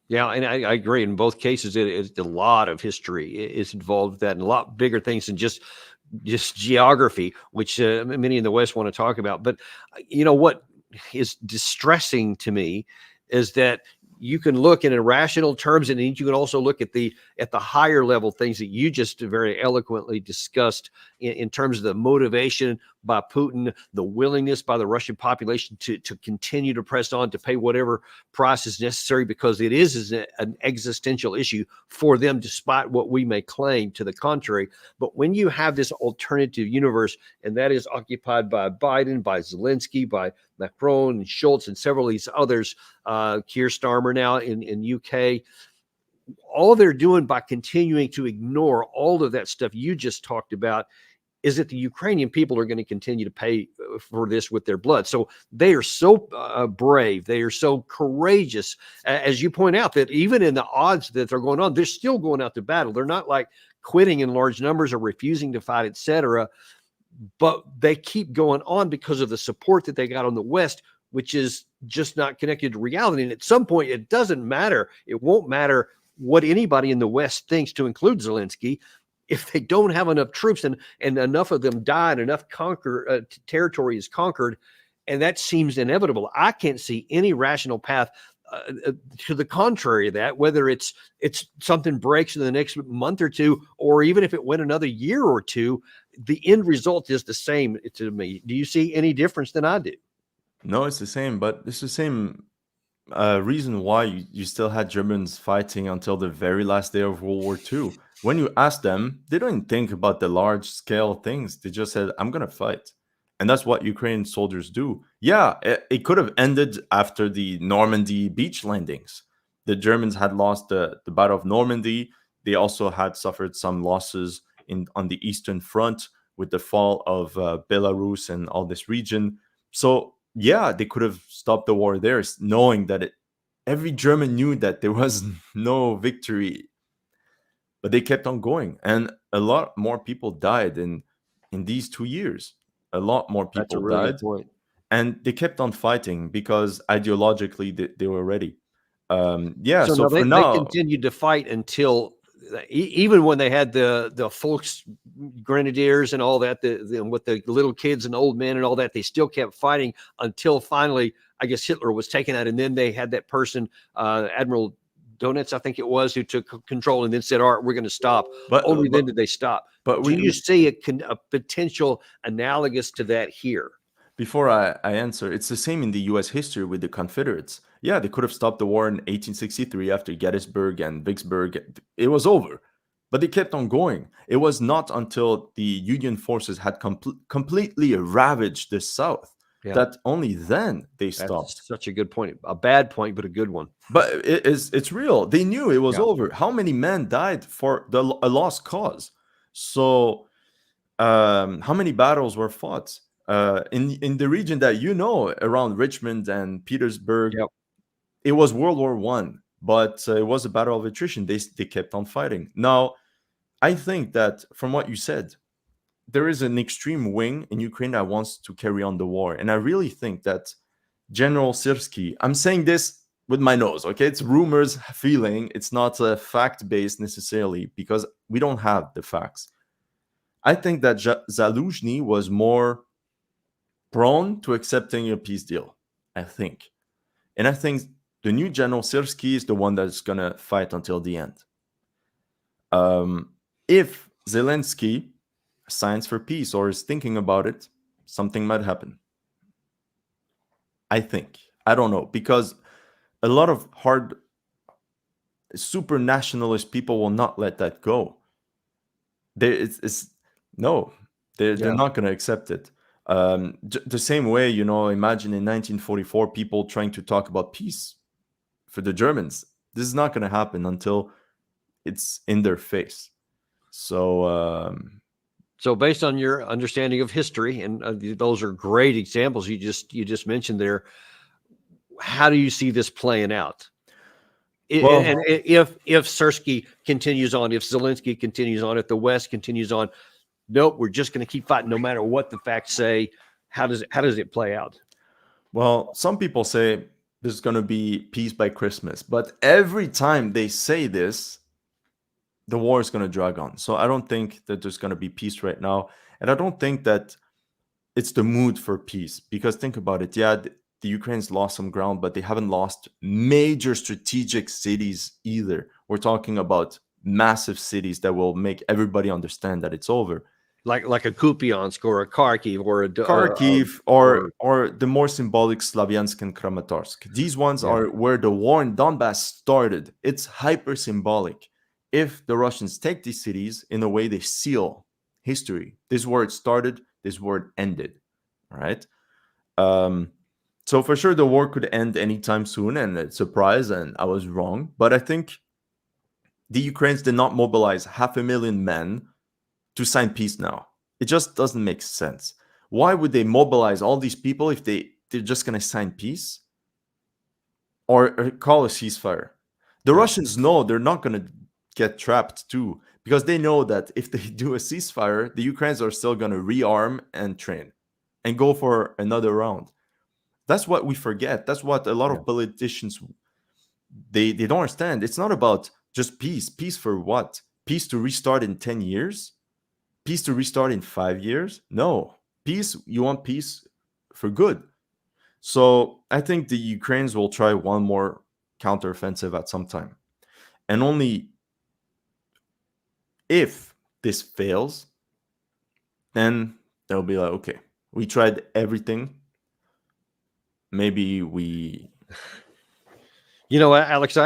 Yeah, and I agree. In both cases, it's a lot of history is involved with that, and a lot bigger things than just geography, which many in the West want to talk about. But you know what is distressing to me is that you can look in irrational terms, and you can also look at the higher level things that you just very eloquently discussed in terms of the motivation by Putin, the willingness by the Russian population to continue to press on, to pay whatever price is necessary, because it is an existential issue for them, despite what we may claim to the contrary. But when you have this alternative universe, and that is occupied by Biden, by Zelensky, by Macron and Schultz and several of these others, Keir Starmer now in UK, all they're doing by continuing to ignore all of that stuff you just talked about is that the Ukrainian people are going to continue to pay for this with their blood. So they are so brave. They are so courageous, as you point out, that even in the odds that they're going on, they're still going out to battle. They're not like quitting in large numbers or refusing to fight, etc. But they keep going on because of the support that they got on the West, which is just not connected to reality. And at some point, it doesn't matter. It won't matter what anybody in the West thinks, to include Zelensky. If they don't have enough troops and enough of them die and enough territory is conquered, and that seems inevitable, I can't see any rational path to the contrary of that, whether it's something breaks in the next month or two, or even if it went another year or two, the end result is the same to me. Do you see any difference than I do? No, it's the same, but it's the same reason why you still had Germans fighting until the very last day of World War II. When you ask them, they don't think about the large scale things. They just said, I'm going to fight. And that's what Ukrainian soldiers do. Yeah, it could have ended after the Normandy beach landings. The Germans had lost the Battle of Normandy. They also had suffered some losses on the Eastern Front with the fall of Belarus and all this region. So yeah, they could have stopped the war there, knowing that every German knew that there was no victory. But they kept on going, and a lot more people died in these 2 years. A lot more That's a people really died, good point. and they kept on fighting because ideologically they were ready. Yeah, So so now for they now, continued to fight until even when they had the Volks Grenadiers and all that, with the little kids and old men and all that, they still kept fighting until finally, I guess, Hitler was taken out, and then they had that person, Admiral Donitz, I think it was, who took control and then said, "All right, we're going to stop." Only then did they stop. But Do you see a potential analogous to that here? Before I answer, it's the same in the US history with the Confederates. Yeah, they could have stopped the war in 1863 after Gettysburg and Vicksburg. It was over, but they kept on going. It was not until the Union forces had completely ravaged the South that only then they stopped. That's such a good point. A bad point, but a good one. But it's real. They knew it was over. How many men died for a lost cause? So how many battles were fought? In the region that around Richmond and Petersburg, it was World War I, but it was a battle of attrition. They kept on fighting. Now, I think that from what you said, there is an extreme wing in Ukraine that wants to carry on the war, and I really think that General Syrskyi, I'm saying this with my nose, okay? It's rumors, feeling. It's not fact-based necessarily because we don't have the facts. I think that Zaluzhny was more prone to accepting a peace deal, I think. And I think the new General Syrskyi is the one that's going to fight until the end. If Zelensky signs for peace or is thinking about it, something might happen. I think. I don't know, because a lot of super nationalist people will not let that go. They're not going to accept it. The same way, imagine in 1944, people trying to talk about peace for the Germans. This is not going to happen until it's in their face. So, so based on your understanding of history, and those are great examples you just mentioned there, how do you see this playing out? Well, and if Syrskyi continues on, if Zelensky continues on, if the West continues on, nope, we're just going to keep fighting no matter what the facts say? How does it play out? Well, some people say there's going to be peace by Christmas, but every time they say this, the war is going to drag on. So I don't think that there's going to be peace right now. And I don't think that it's the mood for peace, because think about it. Yeah, the Ukraine's lost some ground, but they haven't lost major strategic cities either. We're talking about massive cities that will make everybody understand that it's over. Like a Kupiansk or a Kharkiv or a Kharkiv or the more symbolic Slavyansk and Kramatorsk. These ones are where the war in Donbass started. It's hyper symbolic. If the Russians take these cities, in a way they seal history. This is where it started, this is where it ended. All right. So for sure the war could end anytime soon, and it's a surprise, and I was wrong. But I think the Ukrainians did not mobilize 500,000 men to sign peace now. It just doesn't make sense. Why would they mobilize all these people if they're just going to sign peace or call a ceasefire? The Russians know they're not going to get trapped too, because they know that if they do a ceasefire, the Ukrainians are still going to rearm and train and go for another round. That's what we forget. That's what a lot of politicians, they don't understand. It's not about just peace. Peace for what? Peace to restart in 10 years? Peace to restart in 5 years? No. Peace, you want peace for good. So I think the Ukrainians will try one more counteroffensive at some time. And only if this fails, then they'll be like, okay, we tried everything. Maybe we... You know, Alex,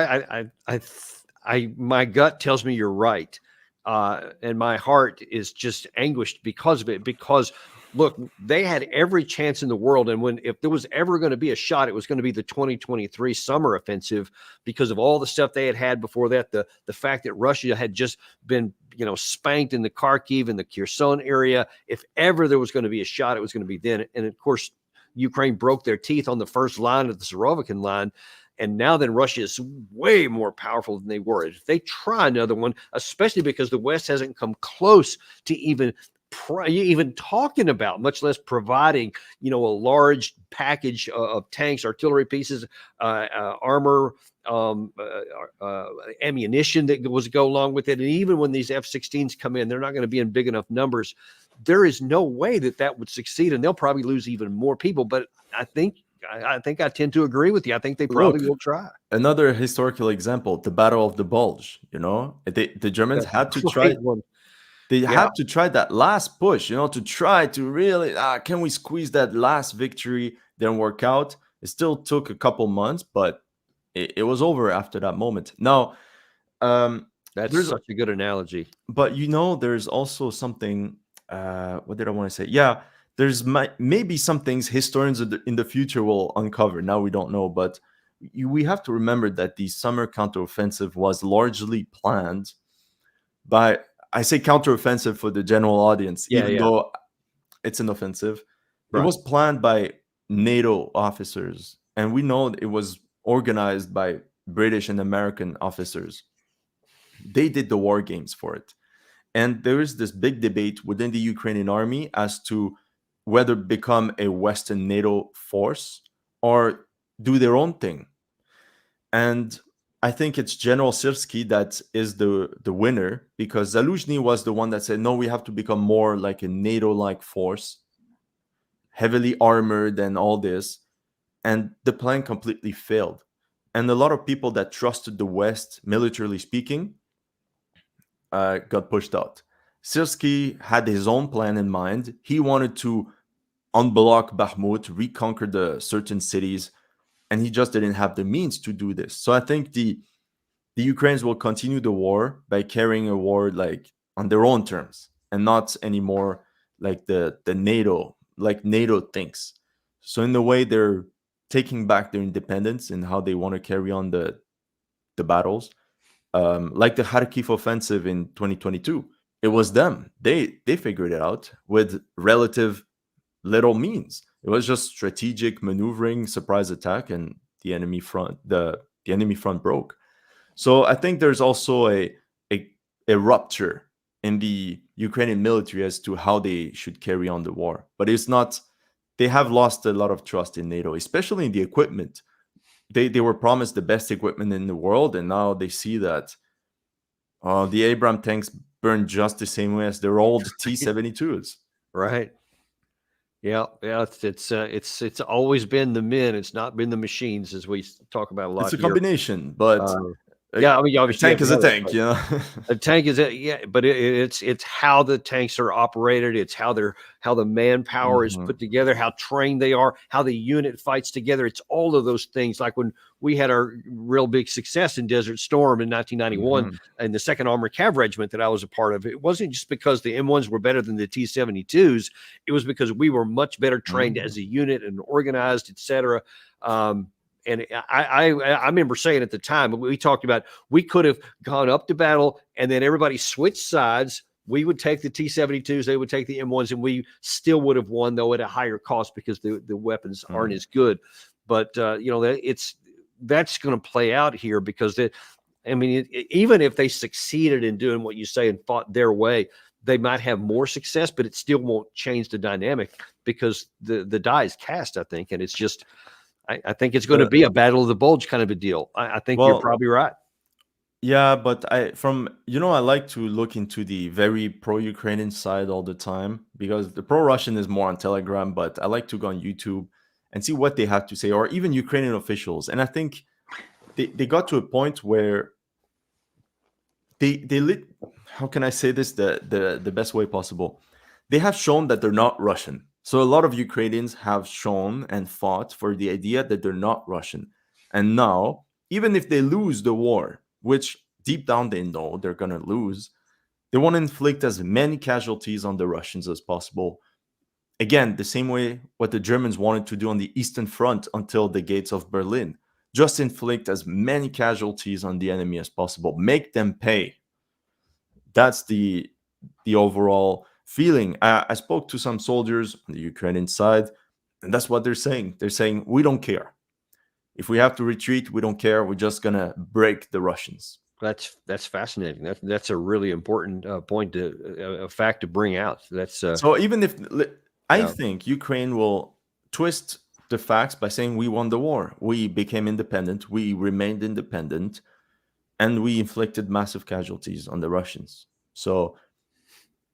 my gut tells me you're right. And my heart is just anguished because of it. Because, look, they had every chance in the world. And if there was ever going to be a shot, it was going to be the 2023 summer offensive, because of all the stuff they had before that. The fact that Russia had just been, spanked in the Kharkiv and the Kherson area. If ever there was going to be a shot, it was going to be then. And of course, Ukraine broke their teeth on the first line of the Surovikin line. And now then Russia is way more powerful than they were. If they try another one, especially because the West hasn't come close to even talking about, much less providing, a large package of tanks, artillery pieces, armor, ammunition that go along with it. And even when these F-16s come in, they're not going to be in big enough numbers. There is no way that would succeed, and they'll probably lose even more people. But I think I tend to agree with you. I think they probably will try. Another historical example, the Battle of the Bulge. The Germans had to try. They had to try that last push, to try to really, can we squeeze that last victory? Didn't work out. It still took a couple months, but it was over after that moment. Now, that's such a good analogy. But there's also something. What did I want to say? Yeah, there's maybe some things historians in the future will uncover. Now we don't know, but we have to remember that the summer counteroffensive was largely planned by. I say counteroffensive for the general audience, even though it's an offensive. Right. It was planned by NATO officers, and we know it was organized by British and American officers. They did the war games for it. And there is this big debate within the Ukrainian army as to whether become a Western NATO force or do their own thing. And I think it's General Syrski that is the winner, because Zaluzhny was the one that said, no, we have to become more like a NATO-like force, heavily armored and all this. And the plan completely failed. And a lot of people that trusted the West, militarily speaking, got pushed out. Syrski had his own plan in mind. He wanted to unblock Bakhmut, reconquer the certain cities, and he just didn't have the means to do this. So I think the Ukrainians will continue the war by carrying a war like on their own terms, and not anymore like the NATO, like NATO thinks. So in a way, they're taking back their independence in how they want to carry on the battles. Like the Kharkiv offensive in 2022, it was them. They figured it out with relative little means. It was just strategic maneuvering, surprise attack, and the enemy front broke. So I think there's also a rupture in the Ukrainian military as to how they should carry on the war. But it's not, they have lost a lot of trust in NATO, especially in the equipment. They were promised the best equipment in the world, and now they see that the Abrams tanks burn just the same way as their old T-72s. Right. Yeah. It's always been the men. It's not been the machines, as we talk about a lot. It's a here. combination, but Yeah, I mean, a obviously, tank is a tank, you know. a tank is but it's how the tanks are operated. It's how the manpower is put together, how trained they are, how the unit fights together. It's all of those things. Like when we had our real big success in Desert Storm in 1991 and the 2nd Armored Cav Regiment that I was a part of, it wasn't just because the M1s were better than the T-72s. It was because we were much better trained as a unit and organized, etc. And I remember saying at the time, we talked about, we could have gone up to battle and then everybody switched sides. We would take the T-72s, they would take the M1s, and we still would have won, though at a higher cost because the weapons aren't as good. But you know, that's going to play out here because even if they succeeded in doing what you say and fought their way, they might have more success, but it still won't change the dynamic because the die is cast, I think, and it's just. I think it's going to be a battle of the Bulge kind of a deal. I think you're probably right. Yeah, but I like to look into the very pro-Ukrainian side all the time because the pro-Russian is more on Telegram, but I like to go on YouTube and see what they have to say, or even Ukrainian officials. And I think they got to a point where how can I say this the best way possible? They have shown that they're not Russian. So a lot of Ukrainians have shown and fought for the idea that they're not Russian. And now, even if they lose the war, which deep down they know they're going to lose, they want to inflict as many casualties on the Russians as possible. Again, the same way what the Germans wanted to do on the Eastern Front until the gates of Berlin. Just inflict as many casualties on the enemy as possible. Make them pay. That's the overall feeling. I spoke to some soldiers on the Ukrainian side, and that's what they're saying. They're saying, we don't care. If we have to retreat, we don't care. We're just going to break the Russians. That's fascinating. That's a really important point, a fact to bring out. So even if I think Ukraine will twist the facts by saying we won the war, we became independent, we remained independent, and we inflicted massive casualties on the Russians. So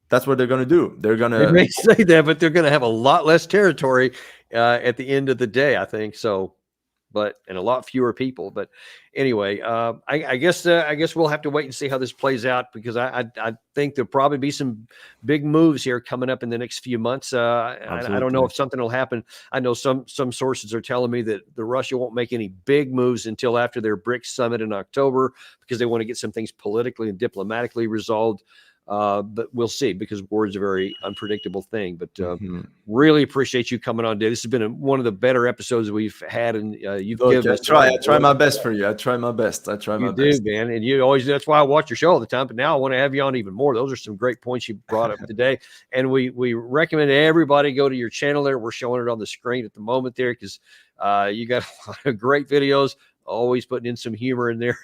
that's what they're going to do. They may say that, but they're going to have a lot less territory at the end of the day, I think. So, and a lot fewer people. But anyway, I guess we'll have to wait and see how this plays out, because I think there'll probably be some big moves here coming up in the next few months. I don't know if something will happen. I know some sources are telling me that Russia won't make any big moves until after their BRICS summit in October, because they want to get some things politically and diplomatically resolved. But we'll see, because war is a very unpredictable thing. But really appreciate you coming on today. This has been one of the better episodes we've had, and you've given us. I try my best for you. I try my best. You do, man, and you always. That's why I watch your show all the time. But now I want to have you on even more. Those are some great points you brought up today, and we recommend everybody go to your channel there. We're showing it on the screen at the moment there, because you got a lot of great videos. Always putting in some humor in there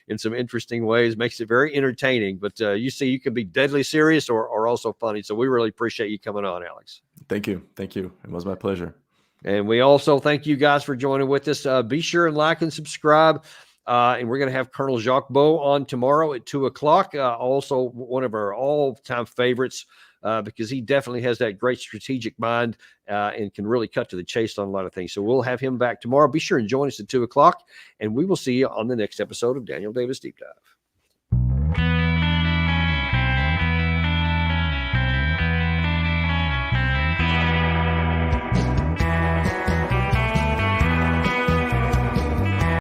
in some interesting ways, makes it very entertaining. But you see, you can be deadly serious or also funny. So we really appreciate you coming on, Alex. Thank you. It was my pleasure. And we also thank you guys for joining with us. Be sure and like and subscribe. And we're going to have Colonel Jacques Beau on tomorrow at 2:00. Also one of our all-time favorites, because he definitely has that great strategic mind and can really cut to the chase on a lot of things. So we'll have him back tomorrow. Be sure and join us at 2:00, and we will see you on the next episode of Daniel Davis Deep Dive.